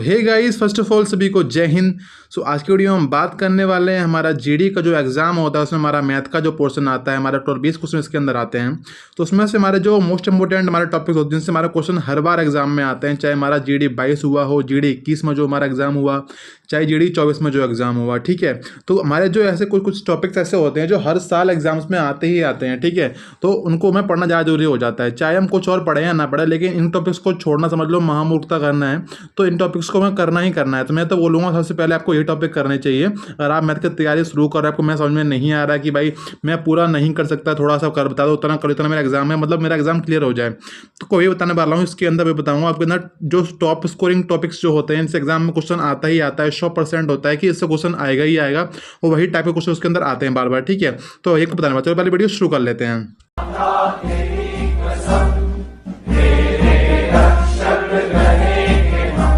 Hey guys, first of all सभी को जय हिंद। सो आज की वीडियो में हम बात करने वाले हैं हमारा जीडी का जो एग्जाम होता है उसमें हमारा मैथ का जो पोर्शन आता है, हमारा टोटल 20 क्वेश्चन इसके अंदर आते हैं। तो उसमें से हमारे जो मोस्ट इंपोर्टेंट हमारे टॉपिक होते हैं जिनसे हमारे क्वेश्चन हर बार एग्जाम में आते हैं, चाहे हमारा जीडी 22 हुआ हो, जीडी 21 में जो हमारा एग्जाम हुआ, चाहे जीडी 24 में जो एग्जाम हुआ। ठीक है, तो हमारे जो ऐसे कुछ टॉपिक्स ऐसे होते हैं जो हर साल एग्जाम्स में आते ही आते हैं। ठीक है, तो उनको हमें पढ़ना ज़्यादा जरूरी हो जाता है, चाहे हम कुछ और पढ़े या ना पढ़े, लेकिन इन टॉपिक्स को छोड़ना समझ लो महामूर्खता करना है। तो इन टॉपिक्स को हमें करना ही करना है। तो मैं तो बोलूँगा सबसे पहले आपको ये टॉपिक करने चाहिए। अगर आप मैथ की तैयारी शुरू कर रहे हैं, आपको मैं समझ में नहीं आ रहा है कि भाई मैं पूरा नहीं कर सकता, थोड़ा सा कर बता दो, उतना करो, इतना मेरा एग्जाम है, मतलब मेरा एग्जाम क्लियर हो जाए, तो कोई बताने वाला हूँ। इसके अंदर मैं बताऊँगा आपके अंदर जो टॉप स्कोरिंग टॉपिक्स जो होते हैं, इनसे एग्जाम में क्वेश्चन आता ही आता है। 100% होता है कि इससे क्वेश्चन आएगा ही आएगा, और वही टाइप के क्वेश्चन उसके अंदर आते हैं बार बार। ठीक है, तो एक बताने वाला, पहले वीडियो शुरू कर लेते हैं।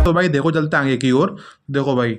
तो भाई देखो, चलते आगे की ओर। देखो भाई,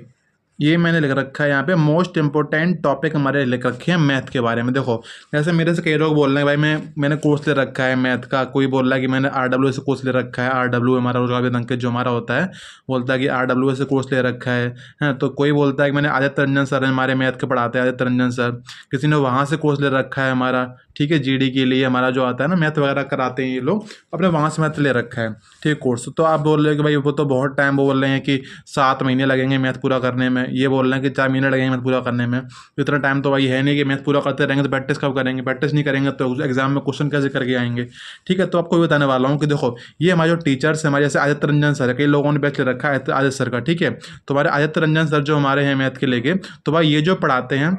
ये मैंने लिख रखा है यहाँ पे मोस्ट इंपोर्टेंट टॉपिक हमारे लिख रखे हैं मैथ के बारे में। देखो, जैसे मेरे से कई लोग बोल रहे हैं भाई मैंने कोर्स ले रखा है मैथ का, कोई बोल रहा है कि मैंने RWA से कोर्स ले रखा है। RWA हमारा रोजगार अंकित जो हमारा होता है, बोलता है कि RWA से कोर्स ले रखा है। तो कोई बोलता है कि मैंने आदित्य रंजन सर हमारे मैथ के पढ़ाते हैं, आदित्य रंजन सर, किसी ने वहाँ से कोर्स ले रखा है हमारा। ठीक है, जीडी के लिए हमारा जो आता है ना मैथ वगैरह कराते हैं ये लोग, अपने वहाँ से मैथ ले रखा है। ठीक, कोर्स। तो आप बोल रहे हो कि भाई वो तो बहुत टाइम, वो बोल रहे हैं कि 7 महीने लगेंगे मैथ पूरा करने में, ये बोल रहे हैं कि 4 महीने लगेंगे मैथ पूरा करने में। इतना टाइम तो भाई है नहीं कि मैथ पूरा करते रहेंगे, तो प्रैक्टिस कब करेंगे? प्रैक्टिस नहीं करेंगे तो एग्जाम में क्वेश्चन कैसे करके आएंगे? ठीक है, तो आपको बताने वाला हूँ कि देखो, ये हमारे जो टीचर्स हैं हमारे, जैसे आदित्य रंजन सर है, कई लोगों ने बैच ले रखा है आदित्य सर का। ठीक है, तो हमारे आदित्य रंजन सर जो हमारे हैं मैथ के लेके, तो भाई ये जो पढ़ाते हैं,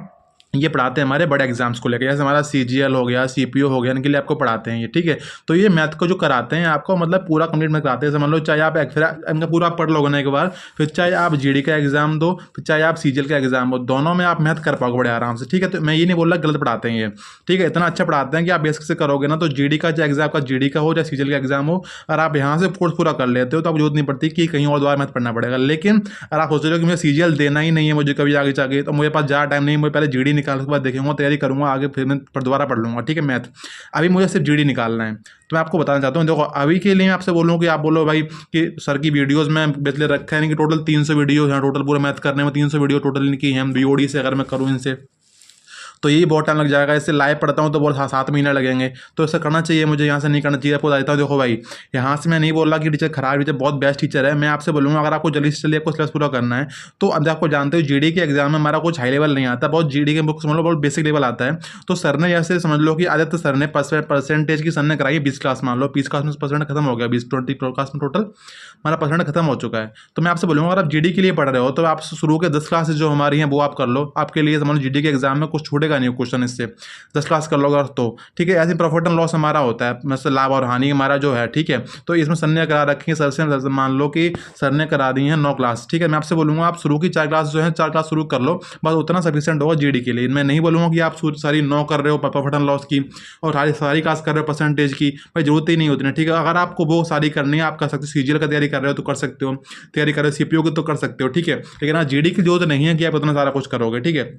ये पढ़ाते हैं हमारे बड़े एग्जाम्स को लेकर, जैसे हमारा CGL हो गया, CPO हो गया, इनके लिए आपको पढ़ाते हैं ये। ठीक है, तो ये मैथ को जो कराते हैं आपको, मतलब पूरा कंप्लीट में कराते हैं। समझ लो, चाहे आप फिर इनका पूरा पढ़ लोगे ना एक बार, फिर चाहे आप जीडी का एग्जाम दो, फिर चाहे आप CGL का एग्जाम हो, दोनों में आप मैथ कर पाओगे बड़े आराम से। ठीक है, तो मैं ये नहीं बोल रहा गलत पढ़ाते हैं ये। ठीक है, इतना अच्छा पढ़ाते हैं कि आप बेसिक से करोगे ना, तो जीडी का चाहे एग्जाम का जीडी का हो, चाहे CGL का एग्जाम हो, और आप यहाँ से कोर्स पूरा कर लेते हो तो आपको जरूरत नहीं पड़ती कि कहीं और दोबारा मैथ पढ़ना पड़ेगा। लेकिन अगर आप सोच रहे हो कि मुझे CGL देना ही नहीं है, मुझे कभी आगे जाके, तो मुझे पास ज़्यादा टाइम नहीं, मैं पहले जीडी निकाल के बाद देखेंगे, तैयारी करूंगा आगे, फिर मैं दोबारा पढ़ लूंगा। ठीक है, मैथ अभी मुझे सिर्फ जीडी निकालना है। तो मैं आपको बताना चाहता हूँ, देखो अभी के लिए मैं आपसे बोलूँ कि आप बोलो भाई कि सर की वीडियोस में बेच ले रखा है, नहीं कि टोटल 300 वीडियो है, टोटल पूरा मैथ करने में 300 वीडियो टोटल इनकी हैं BOD से। अगर मैं करूँ इनसे तो यही बहुत टाइम लग जाएगा। इससे लाइव पढ़ता हूँ तो बहुत 7 महीने लगेंगे, तो ऐसा करना चाहिए मुझे, यहाँ से नहीं करना चाहिए। आपको बताता हूँ, देखो भाई, यहाँ से मैं नहीं बोल रहा कि टीचर खराब, टीचर बहुत बेस्ट टीचर है। मैं आपसे बोलूँगा अगर आपको जल्दी से जल्दी आपको सिलेबस पूरा करना है, तो अब आपको जानते हो जीडी के एग्जाम में हमारा कुछ हाई लेवल नहीं आता, बहुत जीडी के बुक समझ लो बहुत बेसिक लेवल आता है। तो सर ने जैसे समझ लो कि आदित्य सर ने परसेंटेज की सर ने कराई 20 क्लास, मान लो 20 क्लास में परसेंट खत्म हो गया, 20-20 क्लास में टोटल हमारा परसेंट खत्म हो चुका है। तो मैं आपसे बोलूँगा अगर आप जीडी के लिए पढ़ रहे हो तो आप शुरू के 10 क्लासेज जो हमारी हैं वो आप कर लो। आपके लिए समझ लो जीडी के एग्जाम में कुछ छूटेगा नहीं क्वेश्चन, इससे 10 क्लास कर लोगे तो। ठीक है, ऐसे प्रॉफिट एंड लॉस हमारा होता है, मतलब लाभ और हानि हमारा जो है। ठीक है, तो इसमें सर ने करा रखी है, सर से मान लो कि सर ने करा दी है 9 क्लास। ठीक है, मैं आपसे बोलूँगा आप शुरू की 4 क्लास जो है 4 क्लास शुरू कर लो, बस उतना सफिशिएंट होगा जीडी के लिए। मैं नहीं बोलूँगा कि आप सारी 9 कर रहे हो प्रॉफिट एंड लॉस की और सारी क्लास कर रहे हो परसेंटेज की, भाई जरूरत ही नहीं होती ना। ठीक है, अगर आपको वो सारी करनी है आप कर सकते हो, CGL का तैयारी कर रहे हो तो कर सकते हो, तैयारी कर रहे हो CPO की तो कर सकते हो। ठीक है, लेकिन हाँ जीडी की जरूरत नहीं है कि आप उतना सारा कुछ करोगे। ठीक है,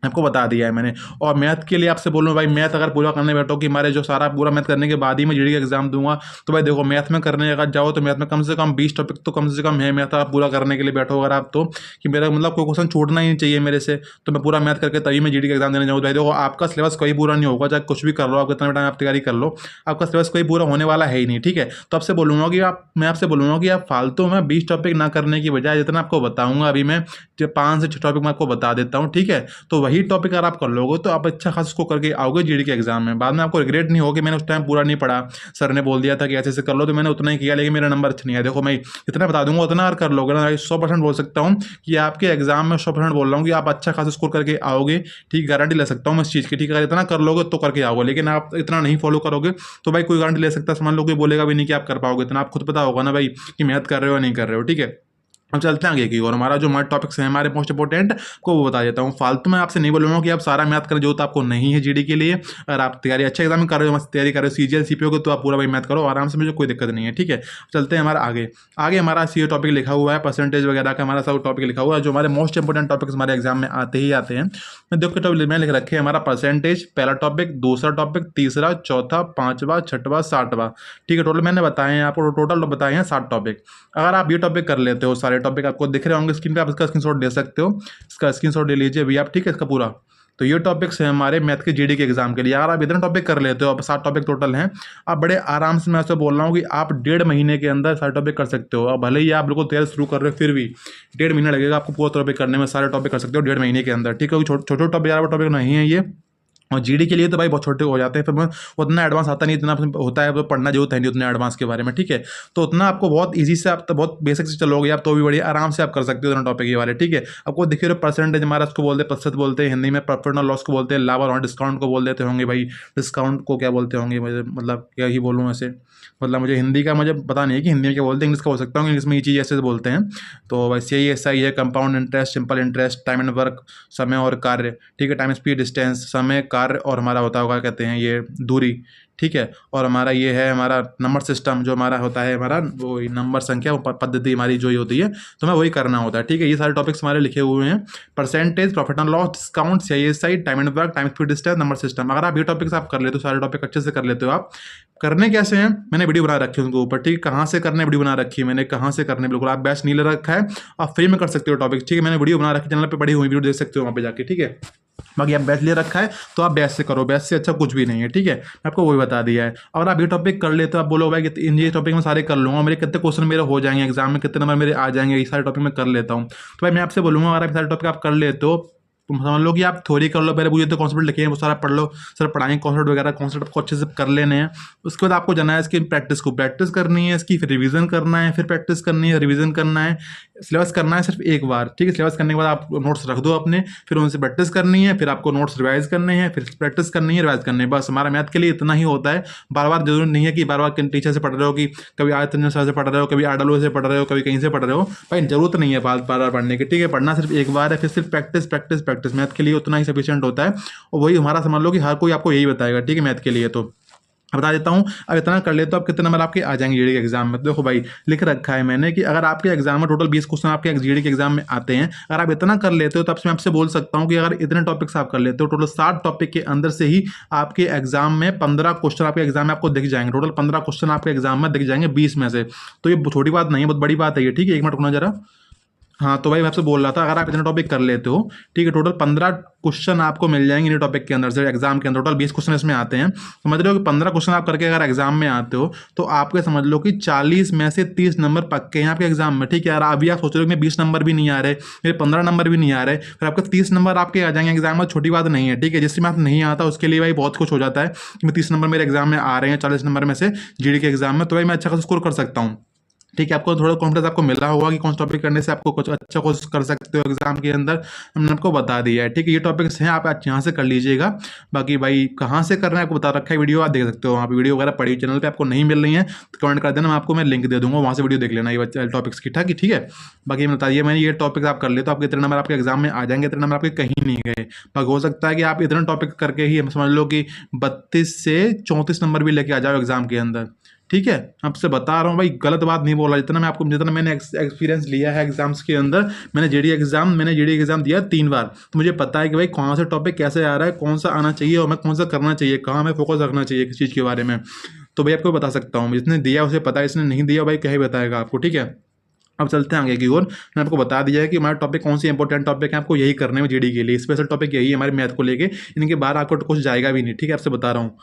आपको बता दिया है मैंने। और मैथ के लिए आपसे बोलूँ भाई, मैथ अगर पूरा करने बैठो कि हमारे जो सारा पूरा मैथ करने के बाद ही मैं जीडी का एग्जाम दूंगा, तो भाई देखो मैथ में करने अगर जाओ तो मैथ में कम से कम 20 टॉपिक तो कम से कम है मैथ आप पूरा करने के लिए बैठो अगर आप, तो कि मेरा मतलब कोई क्वेश्चन छूटना ही नहीं चाहिए मेरे से, तो मैं पूरा मैथ करके तभी मैं जीडी का एग्जाम देने जाऊँ। भाई देखो आपका सिलेबस कोई पूरा नहीं होगा, चाहे कुछ भी कर लो आप, कितना टाइम आप तैयारी कर लो, आपका सिलेबस कोई पूरा होने वाला है ही नहीं। ठीक है, तो आपसे बोलूँगा कि मैं आपसे बोलूँगा कि आप फालतू में 20 टॉपिक ना करने की बजाय जितना आपको बताऊँगा अभी मैं 5 से 6 टॉपिक मैं आपको बता देता हूँ। ठीक है, तो वही टॉपिक अगर आप लोगों तो आप अच्छा खास उसको करके आओगे जीडी के एग्जाम में, बाद में आपको रिग्रेट नहीं होगा कि मैंने उस टाइम पूरा नहीं पढ़ा, सर ने बोल दिया था कि ऐसे ऐसे कर लो तो मैंने उतना ही किया लेकिन मेरा नंबर अच्छा नहीं आया। देखो मैं इतना बता दूंगा उतना कर लोगे ना, 100% बोल सकता हूँ कि आपके एग्जाम में 100% बोल रहा हूँ कि आप अच्छा खास स्कोर करके आओगे। ठीक, गारंटी ले सकता हूँ मैं इस चीज़ की। ठीक है, अगर इतना कर लोगे तो करके आओगे, लेकिन आप इतना नहीं फॉलो करोगे तो भाई कोई गारंटी ले सकता, समझ लो कोई बोलेगा भी नहीं कि आप कर पाओगे इतना, आप खुद पता होगा ना भाई कि मैथ कर रहे हो या नहीं कर रहे हो। ठीक है, अब चलते हैं आगे की और हमारा जो हमारे टॉपिक्स हैं हमारे मोस्ट इंपोर्टेंट को वो बता देता हूँ। फालतू में आपसे नहीं बोलूँगा कि आप सारा मैथ करें, जो तो आपको नहीं है जीडी के लिए। अगर आप तैयारी अच्छा एग्जाम कर रहे हो, तैयारी कर रहे हो CGL CPO को, तो आप पूरा भाई मैथ करो आराम से, मुझे कोई दिक्कत नहीं है। ठीक है, चलते हैं हमारा आगे हमारा सी टॉपिक लिखा हुआ है, परसेंटेज वगैरह का हमारा सब टॉपिक लिखा हुआ है, जो हमारे मोस्ट इंपोर्टेंट टॉपिक्स हमारे एग्जाम में आते ही आते हैं। मैं देखो टॉपिक में लिख रखे हैं हमारा परसेंटेज पहला टॉपिक, दूसरा टॉपिक, तीसरा, चौथा, 5वां, 6वां, 7वां। ठीक है, टोटल मैंने बताए हैं आपको, टोटल बताए हैं 7 टॉपिक। अगर आप ये टॉपिक कर लेते हो सारे टॉपिक आपको दिख रहे होंगे स्क्रीन पे, आप इसका स्क्रीनशॉट ले सकते हो, इसका स्क्रीनशॉट ले लीजिए भैया आप, ठीक है, इसका पूरा। तो ये टॉपिक्स हैं हमारे मैथ के जीडी के एग्जाम के लिए। अगर आप इतने टॉपिक कर लेते हो, अब 7 टॉपिक टोटल हैं, आप बड़े आराम से, मैं आपसे बोल रहा हूँ कि आप 1.5 महीने के अंदर सारे टॉपिक कर सकते हो। अब भले ही आप बिल्कुल तैयारी शुरू कर रहे हो, फिर भी 1.5 महीना लगेगा आपको पूरा टॉपिक करने में, सारे टॉपिक कर सकते हो 1.5 महीने के अंदर, ठीक है। छोटे छोटे टॉपिक, यार टॉपिक नहीं है ये, और जीडी के लिए तो भाई बहुत छोटे हो जाते हैं, फिर उतना एडवांस आता नहीं, इतना होता है तो पढ़ना जरूरत है नहीं उतने एडवांस के बारे में, ठीक है। तो उतना आपको बहुत इजी से, आप तो बहुत बेसिक से चलोगे आप तो भी बढ़िया आराम से आप कर सकते हो उतना टॉपिक ये वाले, ठीक है। आपको देखिए परसेंटेज हमारा उसको बोलते हैं, प्रतिशत बोलते हैं हिंदी में, प्रॉफिट और लॉस को बोलते हैं लाभ, और डिस्काउंट को बोल देते होंगे भाई, डिस्काउंट को क्या बोलते होंगे, मुझे मतलब क्या ही बोलूँ ऐसे, मतलब मुझे हिंदी का मुझे पता नहीं है कि हिंदी में क्या बोलते हैं, इंग्लिश का बोल सकता हूँ, इंग्लिश में ये चीज़ ऐसे बोलते हैं। तो वैसे ही ऐसा ही है, compound interest, simple interest, time and work, समय और कार्य, ठीक है, टाइम स्पीड डिस्टेंस, समय कार्य और हमारा होता होगा कहते हैं ये दूरी, ठीक है। और हमारा ये है हमारा नंबर सिस्टम, जो हमारा होता है हमारा वो नंबर संख्या पद्धति हमारी जो ही होती है, तो हमें वही करना होता है, ठीक है। ये सारे टॉपिक्स हमारे लिखे हुए हैं, percentage, profit and loss, discount, CISI, time and work, time speed distance, number system. अगर आप ये टॉपिक्स आप कर लेते हो, सारे टॉपिक अच्छे से कर लेते हो आप। करने कैसे हैं, मैंने वीडियो बना रखी है उनके ऊपर, ठीक है, कहाँ से करने वीडियो बना रखी है मैंने, कहाँ से करने, बिल्कुल आप बैच नहीं ले रखा है, आप फ्री में कर सकते हो टॉपिक, ठीक है। मैंने वीडियो बना रखी चैनल पे, पड़ी हुई वीडियो देख सकते हो वहाँ पे जाके, ठीक है। बाकी आप बैच ले रखा है तो आप बैच से करो, बैच से अच्छा कुछ भी नहीं है, ठीक है, मैं आपको वही बता दिया है। अगर आप ये टॉपिक कर लेते हो, आप बोलो भाई इन ये टॉपिक में सारे कर लूँगा, मेरे कितने क्वेश्चन मेरे हो जाएंगे एग्जाम में, कितने नंबर मेरे आ जाएंगे, ये सारे टॉपिक में कर लेता हूँ, तो भाई मैं आपसे बोलूँगा अगर आप सारे टॉपिक आप कर लेते हो, तुम समझ लो कि आप थ्योरी कर लो, पहले मुझे तो कॉन्सेप्ट लिखे हैं वो सारा पढ़ लो, सर पढ़ाएंगे कॉन्सेप्ट वगैरह, कॉन्सेप्ट को अच्छे से कर लेने हैं। उसके बाद आपको जाना है इसकी प्रैक्टिस को, प्रैक्टिस करनी है इसकी, फिर रिवीजन करना है, फिर प्रैक्टिस करनी है, रिवीजन करना है, सिलेबस करना है सिर्फ एक बार, ठीक है। सिलेबस करने के बाद आप नोट्स रख दो अपने, फिर उनसे प्रैक्टिस करनी है, फिर आपको नोट्स रिवाइज करने हैं, फिर प्रैक्टिस करनी है, रिवाइज करनी है, बस हमारा मैथ के लिए इतना ही होता है। बार बार जरूरी नहीं है कि बार बार टीचर से पढ़ रहे हो, कि कभी आदित्य सर से पढ़ रहे हो, कभी आडलो से पढ़ रहे हो, कभी कहीं से पढ़ रहे हो, भाई जरूरत नहीं है बार बार पढ़ने की, ठीक है। पढ़ना सिर्फ एक बार है, फिर सिर्फ प्रैक्टिस प्रैक्टिस प्रैक्टिस, मैथ के लिए उतना ही सफिशिएंट होता है, और वही हमारा समझ लो कि हर कोई आपको यही बताएगा, ठीक है, मैथ के लिए। तो बता देता हूँ, अब इतना कर ले तो आप कितने नंबर आपके आ जाएंगे जीडी के एग्जाम में। तो देखो भाई लिख रखा है मैंने कि अगर आपके एग्जाम में टोटल 20 क्वेश्चन आपके जीडी के एग्जाम में आते हैं, अगर आप इतना कर लेते हो तो मैं आपसे बोल सकता हूँ कि अगर इतने टॉपिक्स आप कर लेते हो, टोटल 60 टॉपिक के अंदर से ही आपके एग्जाम में 15 क्वेश्चन आपके एग्जाम में आपको दिख जाएंगे, टोटल 15 क्वेश्चन आपके एग्जाम में दिख जाएंगे 20 में से। तो ये छोटी बात नहीं है, बहुत बड़ी बात है ये, ठीक है। एक मिनट रुकना जरा। हाँ तो भाई मैं आपसे बोल रहा था, अगर आप इतने टॉपिक कर लेते हो, ठीक है, टोटल 15 क्वेश्चन आपको मिल जाएंगे इन टॉपिक के अंदर से एग्जाम के अंदर, टोटल 20 क्वेश्चन इसमें आते हैं। समझ रहे हो कि 15 क्वेश्चन आप करके अगर एग्जाम में आते हो तो आपके समझ लो कि 40 में से 30 नंबर पक्के हैं आपके एग्जाम में, ठीक है। यार अभी आप सोच रहे हो कि 20 नंबर भी नहीं आ रहे, मेरे 15 नंबर भी नहीं आ रहे, फिर आपके 30 नंबर आपके आ जाएंगे एग्जाम में, छोटी बात नहीं है, ठीक है। जिससे मैथ नहीं आता उसके लिए भाई बहुत कुछ हो जाता है कि 30 नंबर मेरे एग्जाम में आ रहे हैं 40 नंबर में से जीडी के एग्जाम में, तो भाई मैं अच्छा खासा स्कोर कर सकता हूँ, ठीक है। आपको थोड़ा कॉन्फिडेंस आपको मिला होगा कि कौन सा टॉपिक करने से आपको कुछ अच्छा कोर्स कर सकते हो एग्जाम के अंदर, हमने आपको बता दिया है, ठीक है। ये टॉपिक्स हैं, आप यहाँ से कर लीजिएगा। बाकी भाई कहाँ से करना है आपको बता रखा है, वीडियो आप देख सकते हो, वहाँ पे वीडियो वगैरह पड़ी चैनल पे आपको नहीं मिल रही है तो कमेंट कर देना, मैं लिंक दे दूँगा, वहाँ से वीडियो देख लेना ये टॉपिक्स की, ठीक है। बाकी बताइए मैंने ये टॉपिक्स आप कर ले तो आपके इतने नंबर आपके एग्जाम में आ जाएंगे, इतने नंबर आपके कहीं नहीं गए। बाकी हो सकता है कि आप इतने टॉपिक करके ही समझ लो कि 32 से 34 नंबर भी लेके आ जाओ एग्जाम के अंदर, ठीक है। आपसे बता रहा हूँ भाई, गलत बात नहीं बोला, जितना मैंने एक्सपीरियंस लिया है एग्जाम्स के अंदर, मैंने जीडी एग्जाम दिया 3 बार, तो मुझे पता है कि भाई कौन सा टॉपिक कैसे आ रहा है, कौन सा आना चाहिए और मैं कौन सा करना चाहिए, कहाँ हमें फोकस रखना चाहिए किस चीज़ के बारे में। तो भाई आपको बता सकता हूँ, जिसने दिया उसे पता है, इसने नहीं दिया भाई क्या ही बताएगा आपको, ठीक है। अब चलते हैं आगे की ओर। मैंने आपको बता दिया है कि हमारा टॉपिक कौन सी इंपॉर्टेंट टॉपिक है, आपको यही करने में जीडी के लिए स्पेशल टॉपिक यही है हमारे मैथ को लेके, इनके बाहर आपको कुछ जाएगा भी नहीं, ठीक है, आपसे बता रहा हूँ।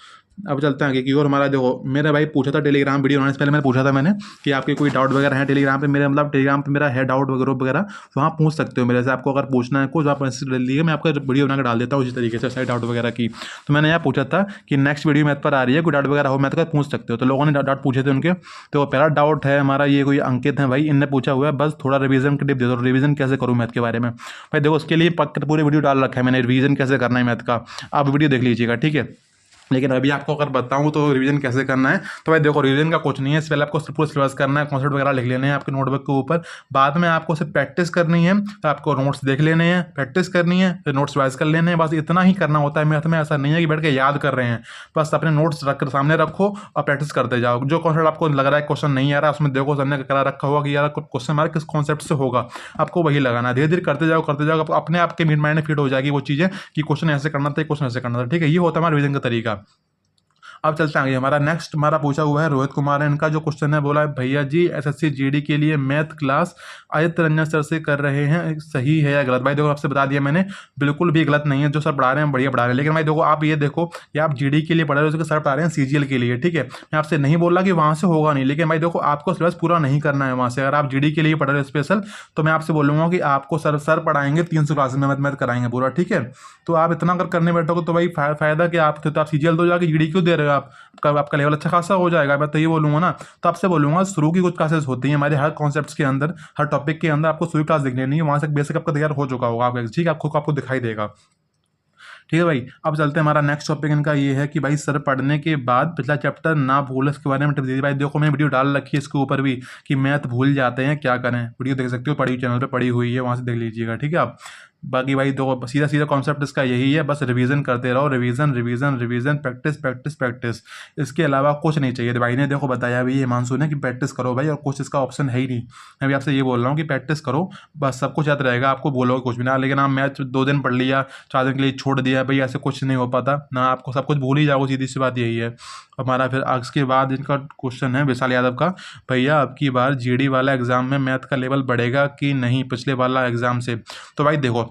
अब चलते हैं आगे की ओर। हमारा देखो मेरा भाई पूछा था टेलीग्राम वीडियो बनाने से पहले मैंने पूछा था मैंने कि आपके कोई डाउट वगैरह है टेलीग्राम पे, मेरे मतलब टेलीग्राम पे मेरा है डाउट वगैरह वहाँ पूछ सकते हो मेरे से, आपको अगर पूछना है कुछ आप मैसेज ले लीजिए, मैं आपका वीडियो बना कर डाल देता हूँ उसी तरीके से सारे डाउट वगैरह की। तो मैंने यहाँ पूछा था कि नेक्स्ट वीडियो मैथ पर आ रही है, कोई डाउट वगैरह हो मैथ का पूछ सकते हो, तो लोगों ने डाउट पूछे थे उनके। तो पहला डाउट है हमारा ये कोई अंकित है भाई, इनने पूछा हुआ है बस थोड़ा रिवीजन की टिप दे दो, रिवीजन कैसे करूँ मैथ के बारे में। भाई देखो उसके लिए पूरी वीडियो डाल रखा है मैंने, रिवीजन कैसे करना है मैथ का, आप वीडियो देख लीजिएगा, ठीक है। लेकिन अभी आपको अगर बताऊं तो रिवीजन कैसे करना है, तो भाई देखो रिवीजन का कुछ नहीं है, पहले आपको पूरा सिलेबस करना है, कॉन्सेप्ट वगैरह लिख लेने हैं आपके नोटबुक के ऊपर, बाद में आपको सिर्फ प्रैक्टिस करनी है, तो आपको नोट्स देख लेने हैं, प्रैक्टिस करनी है, फिर नोट्स रिवाइज कर लेने हैं, बस इतना ही करना होता है मैथ में। ऐसा नहीं है कि बैठ के याद कर रहे हैं, बस अपने नोट्स रख कर सामने रखो और प्रैक्टिस करते जाओ। जो कॉन्सेप्ट आपको लग रहा है क्वेश्चन नहीं आ रहा, उसमें देखो सर ने करा रखा होगा कि यार क्वेश्चन हमारा किस कॉन्सेप्ट से होगा, आपको वही लगाना, धीरे धीरे करते जाओ, अपने आपके माइंड में फिट हो जाएगी वो चीज़ें कि क्वेश्चन ऐसे करना था, क्वेश्चन ऐसे करना था, ठीक है। ये होता है हमारा रिवीजन का तरीका। अब चलते हैं आगे। हमारा नेक्स्ट हमारा पूछा हुआ है रोहित कुमार ने, इनका जो क्वेश्चन है बोला है भैया जी एसएससी जीडी के लिए math class Aditya Ranjan sir से कर रहे हैं, सही है या गलत? भाई देखो आपसे बता दिया मैंने, बिल्कुल भी गलत नहीं है, जो सर पढ़ा रहे हैं बढ़िया पढ़ा रहे हैं। लेकिन भाई देखो आप ये देखो कि आप जीडी के लिए पढ़ा रहे हो, उसके सर पढ़ा रहे हैं सीजीएल के लिए, ठीक है। मैं आपसे नहीं बोल रहा कि वहाँ से होगा नहीं, लेकिन भाई देखो आपको सिलेबस पूरा नहीं करना है वहाँ से। अगर आप जीडी के लिए पढ़ रहे हो स्पेशल, तो मैं आपसे बोलूँगा कि आपको सर पढ़ाएंगे 300 क्लास में मैथ कराएंगे पूरा, ठीक है। तो आप इतना अगर करने बैठोगे तो भाई फायदा क्या आप, तो आप सीजीएल दो जाके जीडी क्यों दे रहे हो आप? आपका लेवल अच्छा खासा हो जाएगा, मैं तो ये बोलूँगा ना। तो आपसे बोलूँगा शुरू की कुछ क्लासेस होती हैं हमारे हर कॉन्सेप्ट्स के अंदर, हर टॉपिक के अंदर, आपको शुरू क्लास देखनी नहीं है, वहाँ से बेसिक आपका तैयार हो चुका होगा आपका, ठीक है, आपको दिखाई देगा, ठीक है भाई। अब चलते हैं, हमारा नेक्स्ट टॉपिक इनका ये है कि भाई सर पढ़ने के बाद पिछला चैप्टर ना भूल, इसके बारे में टिप्स दी। भाई देखो मैंने वीडियो डाल रखी है इसके ऊपर भी कि मैथ भूल जाते हैं क्या करें, वीडियो देख सकते हो, पढ़ी चैनल पे पड़ी हुई है, वहाँ से देख लीजिएगा, ठीक है आप। बाकी भाई दो सीधा कॉन्सेप्ट इसका यही है, बस रिवीजन करते रहो, revision revision revision, practice practice practice, इसके अलावा कुछ नहीं चाहिए। भाई ने देखो बताया भी हिमांशु ने कि प्रैक्टिस करो भाई, और कुछ इसका ऑप्शन है ही नहीं। मैं भी आपसे ये बोल रहा हूँ कि प्रैक्टिस करो, बस सब कुछ याद रहेगा, आपको बोलोगे कुछ भी ना। लेकिन आप मैथ 2 दिन पढ़ लिया, 4 दिन के लिए छोड़ दिया, भाई ऐसे कुछ नहीं हो पाता ना, आपको सब कुछ भूल ही जाओगे, सीधी सी बात यही है। हमारा फिर उसके बाद इनका क्वेश्चन है विशाल यादव का, भैया अब की बार जीडी वाला एग्जाम में मैथ का लेवल बढ़ेगा कि नहीं पिछले वाला एग्जाम से? तो भाई देखो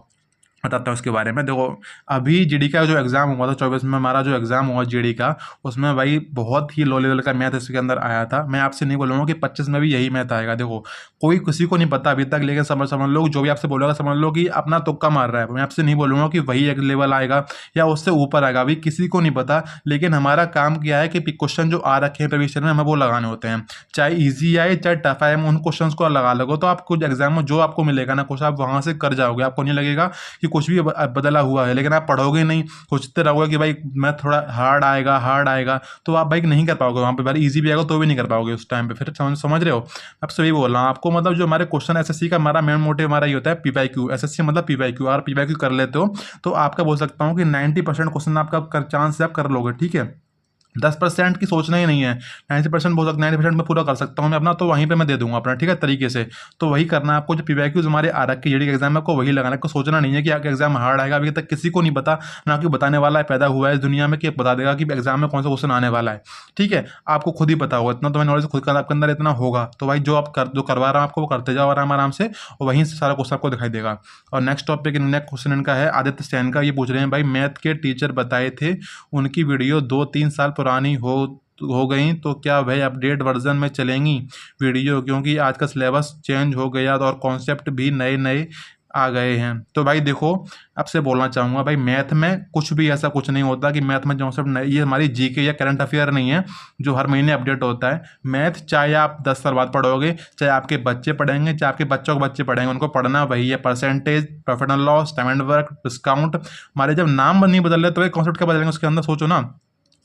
बताता हूँ उसके बारे में। देखो अभी जीडी का जो एग्ज़ाम हुआ था 24 में, हमारा जो एग्ज़ाम हुआ जीडी का, उसमें भाई बहुत ही लो लेवल का मैथ इसके अंदर आया था। मैं आपसे नहीं बोलूँगा कि 25 में भी यही मैथ आएगा, देखो कोई किसी को नहीं पता अभी तक, लेकिन समझ लो, जो भी आपसे बोलेगा समझ लो कि अपना तुक्का मार रहा है। मैं आपसे नहीं बोलूँगा कि वही एक लेवल आएगा या उससे ऊपर आएगा, अभी किसी को नहीं पता। लेकिन हमारा काम क्या है कि क्वेश्चन जो आ रखे हैं प्रीवियस ईयर में, हमें वो लगाने होते हैं, चाहे ईजी आए चाहे टफ आए, उन क्वेश्चन को लगा लगो, तो आप कुछ एग्जाम में जो आपको मिलेगा ना कुछ, आप वहाँ से कर जाओगे, आपको नहीं लगेगा कि कुछ भी बदला हुआ है। लेकिन आप पढ़ोगे नहीं, सोचते रहोगे कि भाई मैं थोड़ा हार्ड आएगा, तो आप भाई नहीं कर पाओगे वहाँ पे, भाई इजी भी आएगा तो भी नहीं कर पाओगे उस टाइम पे। फिर समझ रहे हो, अब सही बोल रहा हूँ आपको। मतलब जो हमारे क्वेश्चन एसएससी का हमारा मेन मोटिव हमारा ये होता है पीवाईक्यू, एसएससी मतलब पीवाईक्यू, और पीवाईक्यू कर लेते हो तो आपका बोल सकता हूँ कि 90% क्वेश्चन आपका चांस से आप कर लोगे, ठीक है। 10% की सोचना ही नहीं है, 90% बोल सकते 90% में पूरा कर सकता हूँ मैं अपना, तो वहीं पे मैं दे दूंगा अपना, ठीक है, तरीके से। तो वही करना है आपको, जो पीवाईक्यूज हमारे आ रखे जीडी के एग्जाम में, आपको वही लगाना है, आपको सोचना नहीं है कि आपका एग्जाम हार्ड आएगा। अभी तक किसी को नहीं पता, ना कि बताने वाला है पैदा हुआ है इस दुनिया में कि बता देगा कि एग्जाम में कौन सा क्वेश्चन आने वाला है, ठीक है। आपको खुद ही पता होगा, इतना तो मैं नॉलेज खुद का आपके अंदर इतना होगा। तो भाई जो करवा रहा हूँ आपको वो करते जाओ आराम से, और वहीं से सारा क्वेश्चन आपको दिखाई देगा। और नेक्स्ट टॉपिक नेक्स्ट क्वेश्चन इनका है आदित्य सेन का, ये पूछ रहे हैं भाई मैथ के टीचर बताए थे उनकी वीडियो 2-3 साल पुरानी हो गई, तो क्या वह अपडेट वर्जन में चलेंगी वीडियो, क्योंकि आज का सिलेबस चेंज हो गया और कॉन्सेप्ट भी नए नए आ गए हैं। तो भाई देखो आपसे बोलना चाहूँगा भाई, मैथ में कुछ भी ऐसा कुछ नहीं होता कि मैथ में कॉन्सेप्ट ये हमारी जीके या करंट अफेयर नहीं है जो हर महीने अपडेट होता है। मैथ चाहे आप 10 साल बाद पढ़ोगे, चाहे आपके बच्चे पढ़ेंगे, चाहे आपके बच्चों के बच्चे पढ़ेंगे, उनको पढ़ना वही है। Percentage, profit and loss, time and work, discount, हमारे जब नाम नहीं बदल रहे तो ये कॉन्सेप्ट क्या बदलेंगे उसके अंदर, सोचो ना।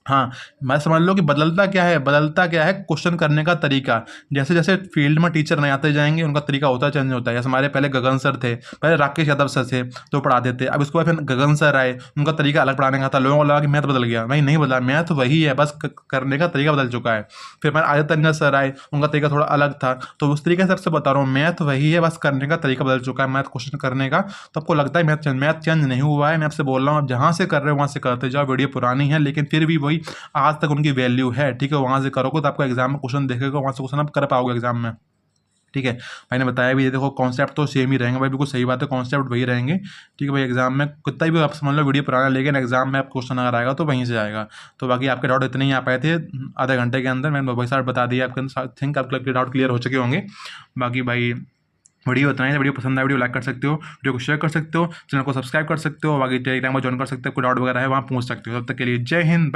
हाँ, मैं समझ लो कि बदलता क्या है क्वेश्चन करने का तरीका। जैसे जैसे फील्ड में टीचर नए आते जाएंगे उनका तरीका होता है चेंज होता है। जैसे हमारे पहले गगन सर थे, पहले राकेश यादव सर थे तो पढ़ाते थे, अब इसके बाद फिर गगन सर आए, उनका तरीका अलग पढ़ाने का था, लोगों को लगा कि मैथ बदल गया। भाई नहीं बदला, मैथ वही है, बस करने का तरीका बदल चुका है। फिर हमारे आदित्य रंजन सर आए, उनका तरीका थोड़ा अलग था, तो उस तरीके से आपसे बता रहा हूँ मैथ वही है, बस करने का तरीका बदल चुका है मैथ क्वेश्चन करने का। तो आपको लगता है मैथ चेंज नहीं हुआ है, मैं आपसे बोल रहा हूँ आप जहाँ से कर रहे हो वहाँ से करते जाओ। वीडियो पुरानी है लेकिन फिर भी वही आज तक उनकी वैल्यू है, ठीक है। वहाँ से करोगे तो आपको एग्जाम में क्वेश्चन देखेगा, वहाँ से क्वेश्चन आप कर पाओगे एग्जाम में, ठीक है। भाई ने बताया भी ये देखो कॉन्सेप्ट तो सेम ही रहेंगे भाई, बिल्कुल सही बात है, कॉन्सेप्ट वही रहेंगे, ठीक है भाई। एग्जाम में कितना भी आप समझ लो वीडियो पुराना, लेकिन एग्जाम में आप क्वेश्चन अगर आएगा तो वहीं से आएगा। तो बाकी आपके डाउट इतने ही आ पाए थे आधे घंटे के अंदर, मैंने वही सारा बता दिया आपके, थिंक आपके डाउट क्लियर हो चुके होंगे। बाकी भाई वीडियो इतना ही, वीडियो पसंद आए वीडियो लाइक कर सकते हो, वीडियो को शेयर कर सकते हो, चैनल को सब्सक्राइब कर सकते हो, बाकी टेलीग्राम में ज्वाइन कर सकते हो, कोई डाउट वगैरह है वहाँ पूछ सकते हो। तब तक के लिए जय हिंद।